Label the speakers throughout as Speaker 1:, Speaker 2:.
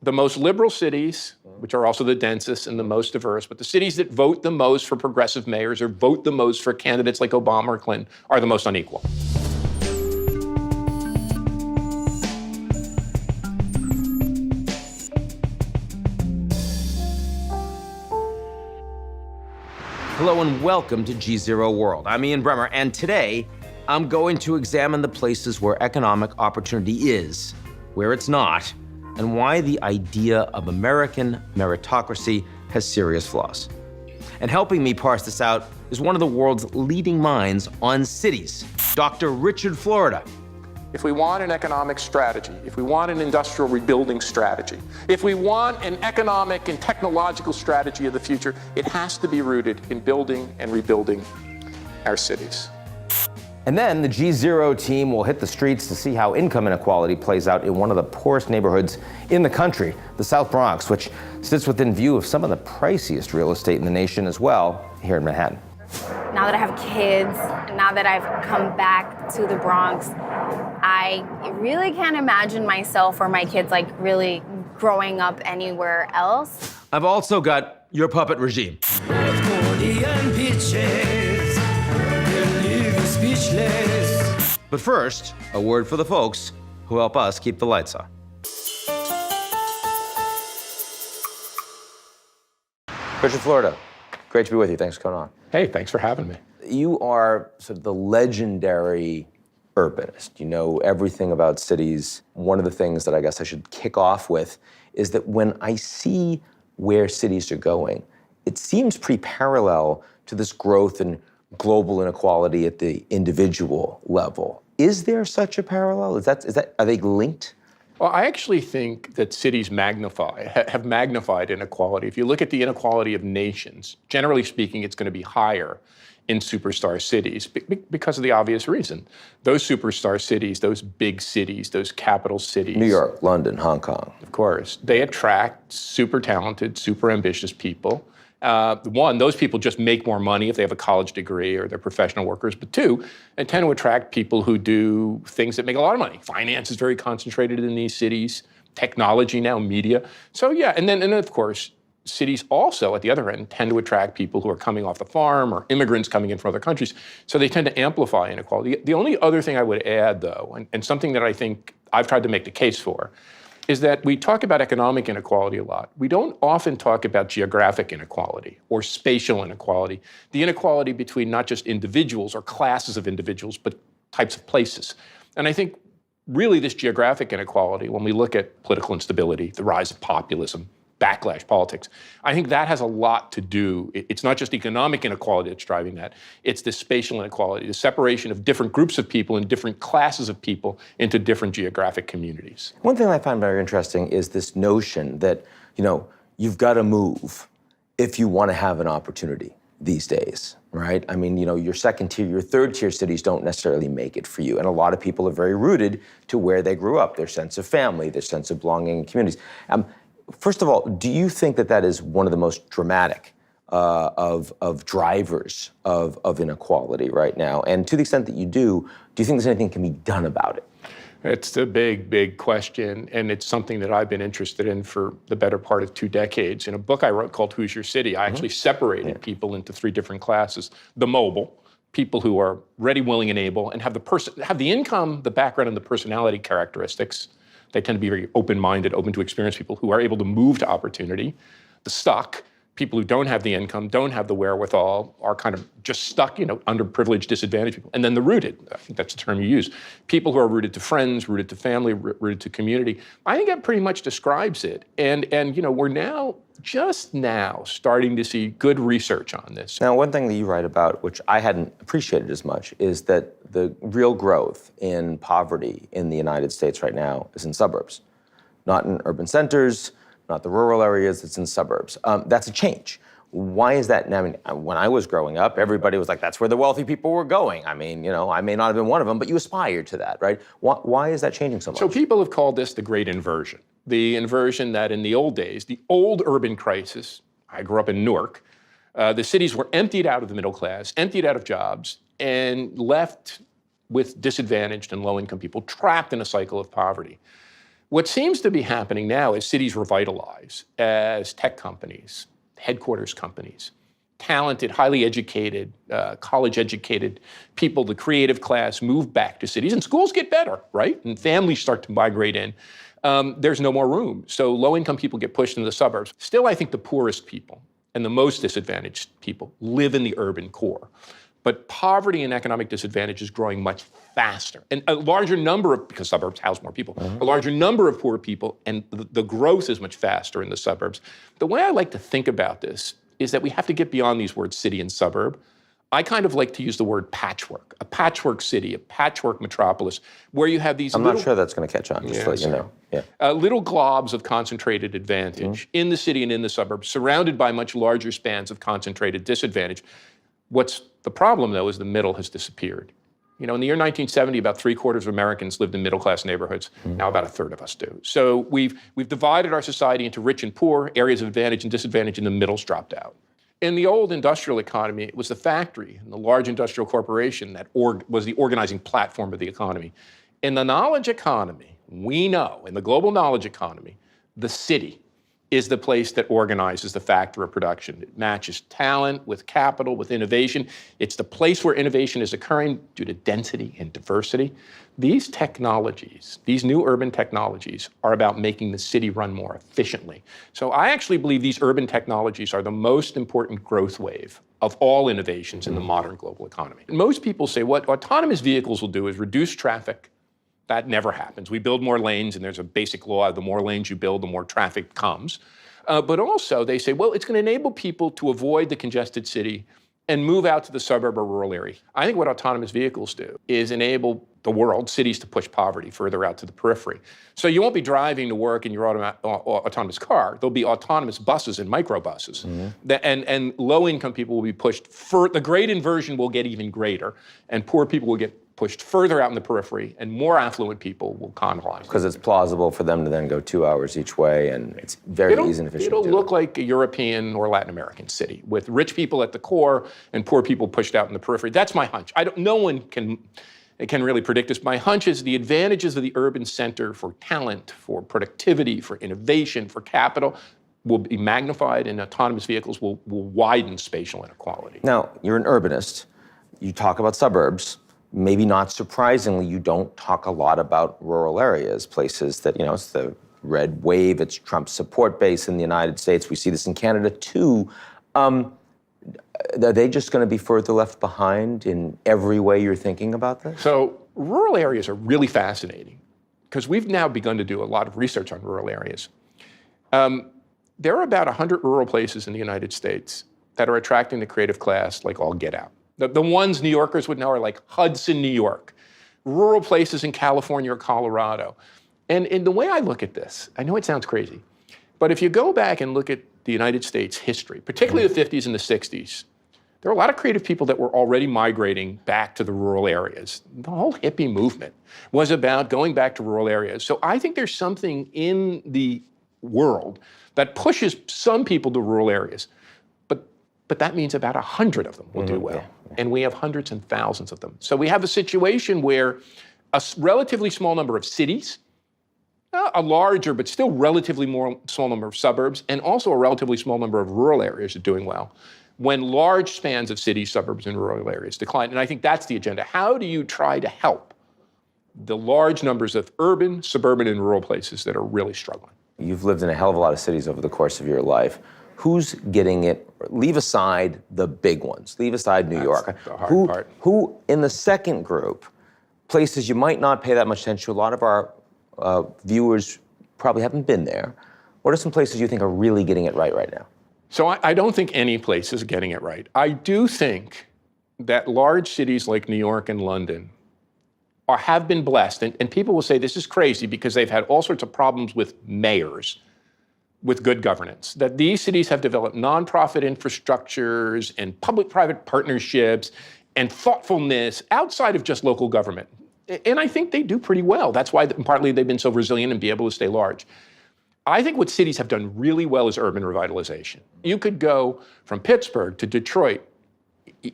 Speaker 1: the most liberal cities, which are also the densest and the most diverse, but the cities that vote the most for progressive mayors or vote the most for candidates like Obama or Clinton are the most unequal.
Speaker 2: Hello and welcome to GZERO World. I'm Ian Bremmer, and today I'm going to examine the places where economic opportunity is, where it's not, and why the idea of American meritocracy has serious flaws. And helping me parse this out is one of the world's leading minds on cities, Dr. Richard Florida.
Speaker 1: If we want an economic strategy, if we want an industrial rebuilding strategy, if we want an economic and technological strategy of the future, it has to be rooted in building and rebuilding our cities.
Speaker 2: And then the GZERO team will hit the streets to see how income inequality plays out in one of the poorest neighborhoods in the country, the South Bronx, which sits within view of some of the priciest real estate in the nation as well, here in Manhattan.
Speaker 3: Now that I have kids, now that I've come back to the Bronx, I really can't imagine myself or my kids like really growing up anywhere else.
Speaker 2: I've also got your puppet regime. But first, a word for the folks who help us keep the lights on. Richard Florida, great to be with you. Thanks for coming on.
Speaker 1: Hey, thanks for having me.
Speaker 2: You are sort of the legendary urbanist. You know everything about cities. One of the things that I guess I should kick off with is that when I see where cities are going, it seems pretty parallel to this growth in global inequality at the individual level. Is there such a parallel? Are they linked?
Speaker 1: Well, I actually think that cities have magnified inequality. If you look at the inequality of nations, generally speaking, it's going to be higher in superstar cities because of the obvious reason. Those superstar cities, those big cities, those capital cities.
Speaker 2: New York, London, Hong Kong.
Speaker 1: Of course. They attract super talented, super ambitious people. One, those people just make more money if they have a college degree or they're professional workers. But two, they tend to attract people who do things that make a lot of money. Finance is very concentrated in these cities. Technology now, media. So yeah, and then of course, cities also, at the other end, tend to attract people who are coming off the farm or immigrants coming in from other countries. So they tend to amplify inequality. The only other thing I would add, though, and something that I think I've tried to make the case for, is that we talk about economic inequality a lot. We don't often talk about geographic inequality or spatial inequality, the inequality between not just individuals or classes of individuals, but types of places. And I think really this geographic inequality, when we look at political instability, the rise of populism, backlash politics, I think that has a lot to do. It's not just economic inequality that's driving that. It's the spatial inequality, the separation of different groups of people and different classes of people into different geographic communities.
Speaker 2: One thing I find very interesting is this notion that, you've got to move if you want to have an opportunity these days, right? I mean, your second tier, your third tier cities don't necessarily make it for you. And a lot of people are very rooted to where they grew up, their sense of family, their sense of belonging in communities. First of all, do you think that is one of the most dramatic of drivers of inequality right now? And to the extent that you do you think there's anything that can be done about it?
Speaker 1: It's a big, big question, and it's something that I've been interested in for the better part of 2 decades. In a book I wrote called Who's Your City, I actually separated people into 3 different classes. The mobile, people who are ready, willing, and able, and have the income, the background, and the personality characteristics. They tend to be very open-minded, open to experience, people who are able to move to opportunity. The stuck, people who don't have the income, don't have the wherewithal, are kind of just stuck, underprivileged, disadvantaged people. And then the rooted, I think that's the term you use. People who are rooted to friends, rooted to family, rooted to community. I think that pretty much describes it. And we're just now starting to see good research on this.
Speaker 2: Now, one thing that you write about, which I hadn't appreciated as much, is that the real growth in poverty in the United States right now is in suburbs, not in urban centers, not the rural areas, it's in suburbs. That's a change. Why is that? I mean, when I was growing up, everybody was like, that's where the wealthy people were going. I mean, I may not have been one of them, but you aspired to that, right? Why is that changing so much?
Speaker 1: So people have called this the great inversion. The inversion that in the old days, the old urban crisis, I grew up in Newark, the cities were emptied out of the middle class, emptied out of jobs, and left with disadvantaged and low-income people trapped in a cycle of poverty. What seems to be happening now is cities revitalize as tech companies, headquarters companies, talented, highly educated, college-educated people, the creative class, move back to cities, and schools get better, right? And families start to migrate in. There's no more room. So low-income people get pushed into the suburbs. Still, I think the poorest people and the most disadvantaged people live in the urban core. But poverty and economic disadvantage is growing much faster. And a larger number of, because suburbs house more people, a larger number of poor people, and the growth is much faster in the suburbs. The way I like to think about this is that we have to get beyond these words city and suburb. I kind of like to use the word patchwork, a patchwork city, a patchwork metropolis, where you have these
Speaker 2: I'm not sure that's going to catch on, just to let you know. Yeah.
Speaker 1: Little globs of concentrated advantage in the city and in the suburbs, surrounded by much larger spans of concentrated disadvantage. What's the problem, though, is the middle has disappeared. You know, in the year 1970, about 3/4 of Americans lived in middle-class neighborhoods. Now about 1/3 of us do. So we've divided our society into rich and poor, areas of advantage and disadvantage, and the middle's dropped out. In the old industrial economy, it was the factory and the large industrial corporation that was the organizing platform of the economy. In the knowledge economy, we know, in the global knowledge economy, the city is the place that organizes the factor of production. It matches talent with capital, with innovation. It's the place where innovation is occurring due to density and diversity. These technologies, these new urban technologies, are about making the city run more efficiently. So I actually believe these urban technologies are the most important growth wave of all innovations in the modern global economy. Most people say what autonomous vehicles will do is reduce traffic. That never happens. We build more lanes, and there's a basic law, the more lanes you build, the more traffic comes. But also they say, well, it's going to enable people to avoid the congested city and move out to the suburb or rural area. I think what autonomous vehicles do is enable the world, cities, to push poverty further out to the periphery. So you won't be driving to work in your autonomous car. There'll be autonomous buses and microbuses. And low-income people will be pushed, the grade inversion will get even greater, and poor people will get pushed further out in the periphery, and more affluent people will colonize.
Speaker 2: Because it's plausible for them to then go 2 hours each way, and it's very easy and efficient.
Speaker 1: It'll look like a European or Latin American city with rich people at the core and poor people pushed out in the periphery. That's my hunch. No one can really predict this. My hunch is the advantages of the urban center for talent, for productivity, for innovation, for capital will be magnified, and autonomous vehicles will widen spatial inequality.
Speaker 2: Now, you're an urbanist. You talk about suburbs. Maybe not surprisingly, you don't talk a lot about rural areas, places that, you know, it's the red wave, it's Trump's support base in the United States. We see this in Canada too. Are they just going to be further left behind in every way you're thinking about this?
Speaker 1: So rural areas are really fascinating because we've now begun to do a lot of research on rural areas. There are about 100 rural places in the United States that are attracting the creative class like all get out. The ones New Yorkers would know are like Hudson, New York, rural places in California or Colorado. And in the way I look at this, I know it sounds crazy, but if you go back and look at the United States history, particularly the 50s and the 60s, there were a lot of creative people that were already migrating back to the rural areas. The whole hippie movement was about going back to rural areas. So I think there's something in the world that pushes some people to rural areas. But that means about 100 of them will do well. And we have hundreds and thousands of them. So we have a situation where a relatively small number of cities, a larger but still relatively small number of suburbs, and also a relatively small number of rural areas are doing well, when large spans of cities, suburbs, and rural areas decline. And I think that's the agenda. How do you try to help the large numbers of urban, suburban, and rural places that are really struggling?
Speaker 2: You've lived in a hell of a lot of cities over the course of your life. Who's getting it? Leave aside the big ones. Leave aside New York.
Speaker 1: That's the hard part.
Speaker 2: Who, in the second group, places you might not pay that much attention to, a lot of our viewers probably haven't been there. What are some places you think are really getting it right now?
Speaker 1: So I don't think any place is getting it right. I do think that large cities like New York and London have been blessed, and people will say this is crazy because they've had all sorts of problems with mayors, with good governance, that these cities have developed nonprofit infrastructures and public-private partnerships and thoughtfulness outside of just local government. And I think they do pretty well. That's why partly they've been so resilient and be able to stay large. I think what cities have done really well is urban revitalization. You could go from Pittsburgh to Detroit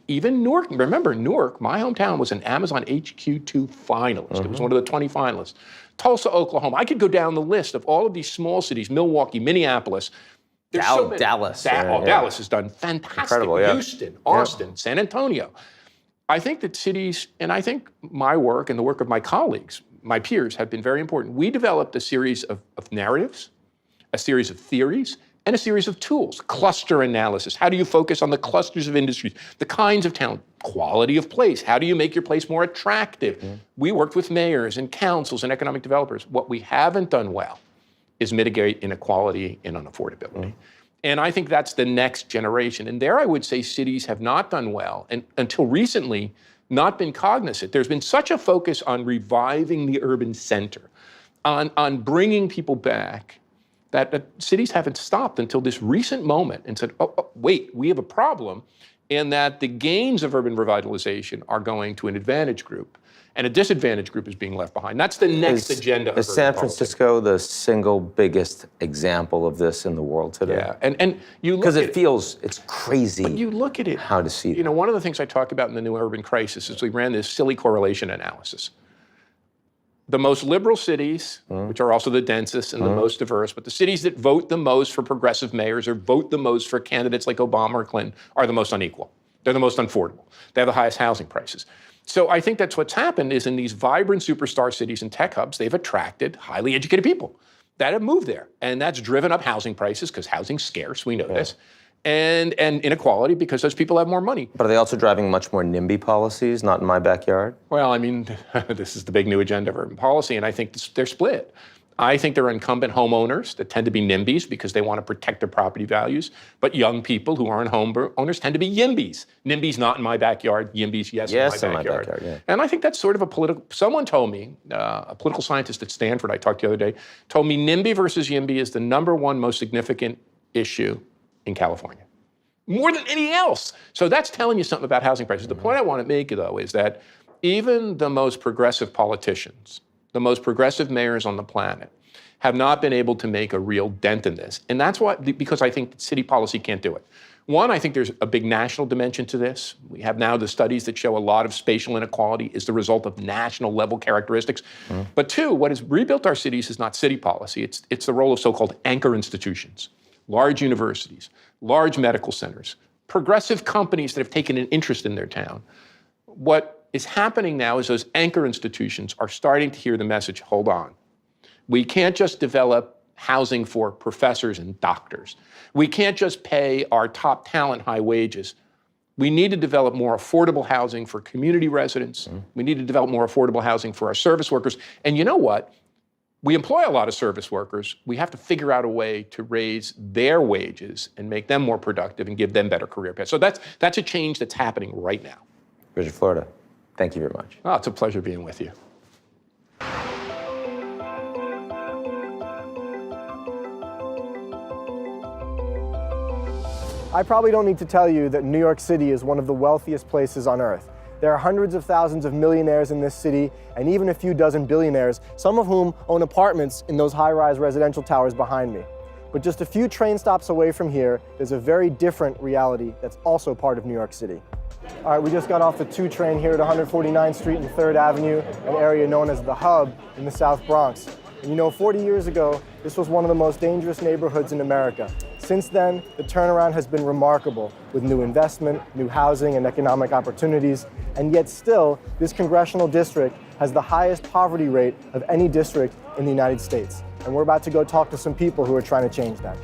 Speaker 1: even Newark, remember Newark, my hometown, was an Amazon HQ2 finalist. It was one of the 20 finalists. Tulsa, Oklahoma. I could go down the list of all of these small cities, Milwaukee, Minneapolis. There's so many.
Speaker 2: Dallas.
Speaker 1: Dallas has done fantastic.
Speaker 2: Incredible, yeah.
Speaker 1: Houston, Austin, San Antonio. I think that cities, and I think my work and the work of my colleagues, my peers, have been very important. We developed a series of narratives, a series of theories, and a series of tools. Cluster analysis. How do you focus on the clusters of industries, the kinds of talent, quality of place? How do you make your place more attractive? We worked with mayors and councils and economic developers. What we haven't done well is mitigate inequality and unaffordability. And I think that's the next generation. And there I would say cities have not done well, and until recently, not been cognizant. There's been such a focus on reviving the urban center, on bringing people back, that cities haven't stopped until this recent moment and said, oh, wait, we have a problem, and that the gains of urban revitalization are going to an advantage group, and a disadvantaged group is being left behind. That's the next agenda.
Speaker 2: Is San Francisco the single biggest example of this in the world today?
Speaker 1: Yeah, and you look
Speaker 2: because
Speaker 1: at
Speaker 2: it feels, it's crazy.
Speaker 1: But you look at it.
Speaker 2: How to see it.
Speaker 1: You know, one of the things I talk about in the new urban crisis is we ran this silly correlation analysis. The most liberal cities, which are also the densest and the most diverse, but the cities that vote the most for progressive mayors or vote the most for candidates like Obama or Clinton are the most unequal. They're the most unaffordable. They have the highest housing prices. So I think that's what's happened is in these vibrant superstar cities and tech hubs, they've attracted highly educated people that have moved there. And that's driven up housing prices because housing's scarce, we know this, and inequality because those people have more money.
Speaker 2: But are they also driving much more NIMBY policies, not in my backyard?
Speaker 1: Well, I mean, this is the big new agenda of urban policy, and I think they're split. I think there are incumbent homeowners that tend to be NIMBYs because they want to protect their property values, but young people who aren't homeowners tend to be YIMBYs. NIMBYs not in my backyard, YIMBYs yes in my backyard. Yeah. And I think that's sort of a political, someone told me, a political scientist at Stanford I talked to the other day, told me NIMBY versus YIMBY is the #1 most significant issue in California, more than anything else. So that's telling you something about housing prices. The point I want to make, though, is that even the most progressive politicians, the most progressive mayors on the planet, have not been able to make a real dent in this. And that's why, because I think city policy can't do it. One, I think there's a big national dimension to this. We have now the studies that show a lot of spatial inequality is the result of national level characteristics. But two, what has rebuilt our cities is not city policy. It's the role of so-called anchor institutions, large universities, large medical centers, progressive companies that have taken an interest in their town. What is happening now is those anchor institutions are starting to hear the message, hold on. We can't just develop housing for professors and doctors. We can't just pay our top talent high wages. We need to develop more affordable housing for community residents. We need to develop more affordable housing for our service workers. And you know what? We employ a lot of service workers. We have to figure out a way to raise their wages and make them more productive and give them better career paths. So that's a change that's happening right now.
Speaker 2: Bridget, Florida, thank you very much.
Speaker 1: Oh, it's a pleasure being with you.
Speaker 4: I probably don't need to tell you that New York City is one of the wealthiest places on earth. There are hundreds of thousands of millionaires in this city, and even a few dozen billionaires, some of whom own apartments in those high-rise residential towers behind me. But just a few train stops away from here, there's a very different reality that's also part of New York City. All right, we just got off the 2 train here at 149th Street and 3rd Avenue, an area known as the Hub in the South Bronx. And you know, 40 years ago, this was one of the most dangerous neighborhoods in America. Since then, the turnaround has been remarkable with new investment, new housing, and economic opportunities. And yet still, this congressional district has the highest poverty rate of any district in the United States. And we're about to go talk to some people who are trying to change that.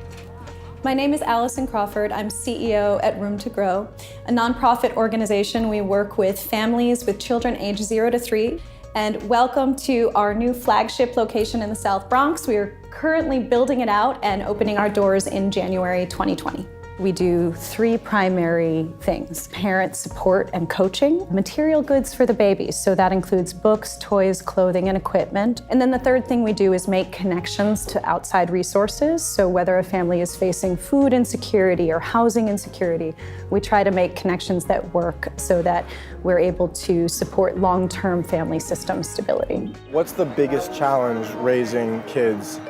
Speaker 5: My name is Allison Crawford. I'm CEO at Room to Grow, a nonprofit organization. We work with families with children aged 0 to 3. And welcome to our new flagship location in the South Bronx. We are currently building it out and opening our doors in January 2020. We do 3 primary things: parent support and coaching, material goods for the babies. So that includes books, toys, clothing, and equipment. And then the third thing we do is make connections to outside resources. So whether a family is facing food insecurity or housing insecurity, we try to make connections that work so that we're able to support long-term family system stability.
Speaker 4: What's the biggest challenge raising kids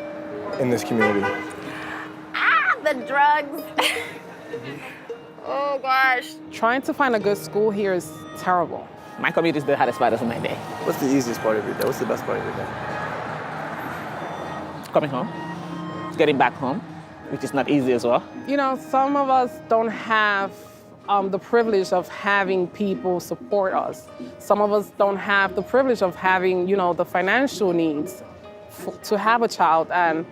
Speaker 4: in this community?
Speaker 3: The drugs. Oh gosh.
Speaker 6: Trying to find a good school here is terrible.
Speaker 7: My commute is the hardest part of my day.
Speaker 4: What's the easiest part of your day? What's the best part of your day?
Speaker 7: Coming home, getting back home, which is not easy as well.
Speaker 6: You know, some of us don't have the privilege of having people support us. Some of us don't have the privilege of having, you know, the financial needs to have a child, and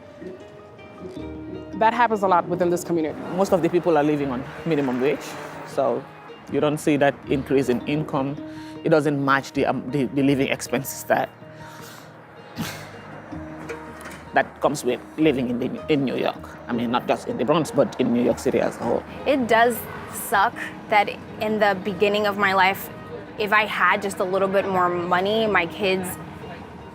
Speaker 6: that happens a lot within this community.
Speaker 7: Most of the people are living on minimum wage, so you don't see that increase in income. It doesn't match the living expenses that comes with living in New York. I mean, not just in the Bronx, but in New York City as a whole.
Speaker 3: It does suck that in the beginning of my life, if I had just a little bit more money, my kids'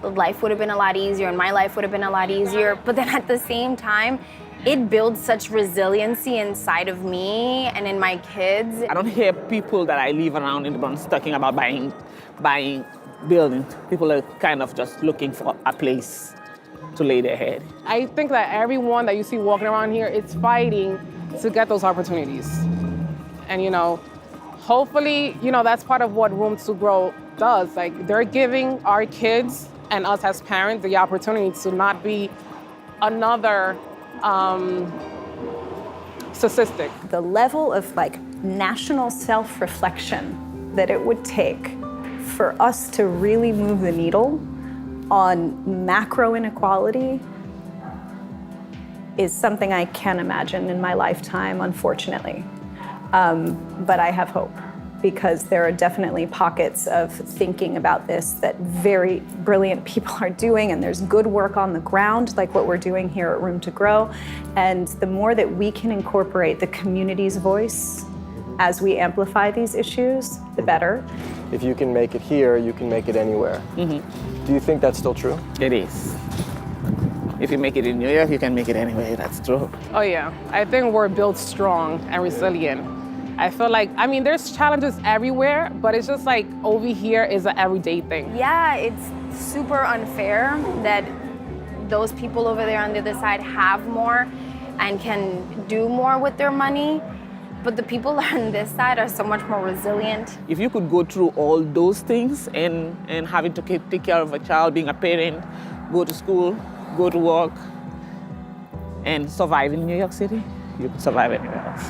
Speaker 3: life would have been a lot easier and my life would have been a lot easier. But then at the same time, it builds such resiliency inside of me and in my kids.
Speaker 7: I don't hear people that I live around in the Bronx talking about buying buildings. People are kind of just looking for a place to lay their head.
Speaker 6: I think that everyone that you see walking around here is fighting to get those opportunities. And, you know, hopefully, you know, that's part of what Room to Grow does. Like, they're giving our kids and us as parents the opportunity to not be another statistic.
Speaker 5: The level of like national self-reflection that it would take for us to really move the needle on macro inequality is something I can't imagine in my lifetime, unfortunately. But I have hope, because there are definitely pockets of thinking about this that very brilliant people are doing, and there's good work on the ground, like what we're doing here at Room to Grow. And the more that we can incorporate the community's voice as we amplify these issues, the better.
Speaker 4: If you can make it here, you can make it anywhere. Do you think that's still true?
Speaker 7: It is. If you make it in New York, you can make it anywhere, that's true.
Speaker 6: Oh yeah, I think we're built strong and resilient. I feel like, I mean, there's challenges everywhere, but it's just like over here is an everyday thing.
Speaker 3: Yeah, it's super unfair that those people over there on the other side have more and can do more with their money, but the people on this side are so much more resilient.
Speaker 7: If you could go through all those things and having to take care of a child, being a parent, go to school, go to work, and survive in New York City, you could survive anywhere else.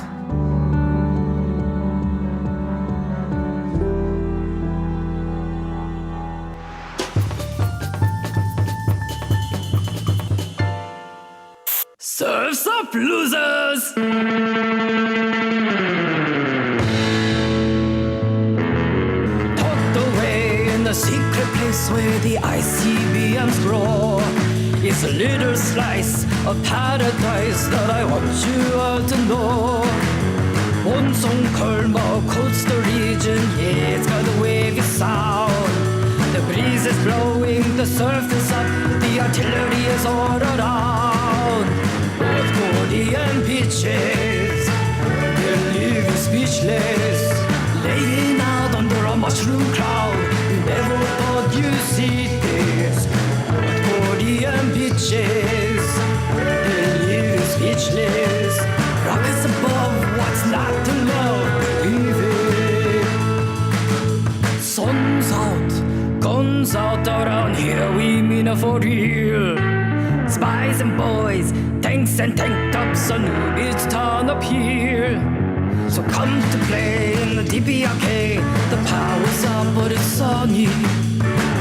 Speaker 8: Surf's up, losers! Tucked away in the secret place where the ICBMs grow is a little slice of paradise that I want you all to know. 온송 걸머 coastal region, yeah, it's got a wavy sound. The breeze is blowing, the surf is up, the artillery is all around. North Korean beaches, they leave you speechless, laying out under a mushroom cloud. You never thought you'd see this. North Korean beaches, they leave you speechless. Rockets above, what's not to love? Believe it. Sun's out, guns out around here, we mean it for real. Spies and boys, tanks and tank tops, a new beach town up here. So come to play in the DBRK, the power's up but it's sunny.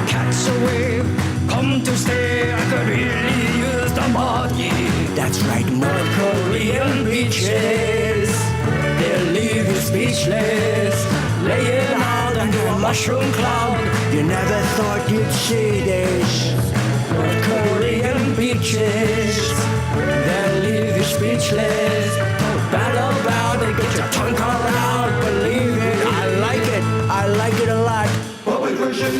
Speaker 8: Catch a wave, come to stay, I could really use the money. That's right, North Korean beaches, they'll leave you speechless, laying out under a mushroom cloud. You never thought you'd see this. North Korean beaches, they'll leave you speechless. Don't battle about it, get your tongue caught out, believe it. I like it a lot. Public version.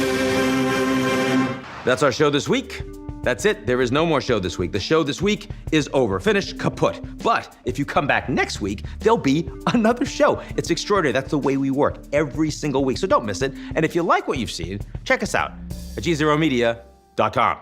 Speaker 2: That's our show this week. That's it. There is no more show this week. The show this week is over. Finished, kaput. But if you come back next week, there'll be another show. It's extraordinary. That's the way we work every single week. So don't miss it. And if you like what you've seen, check us out at GZEROmedia.com.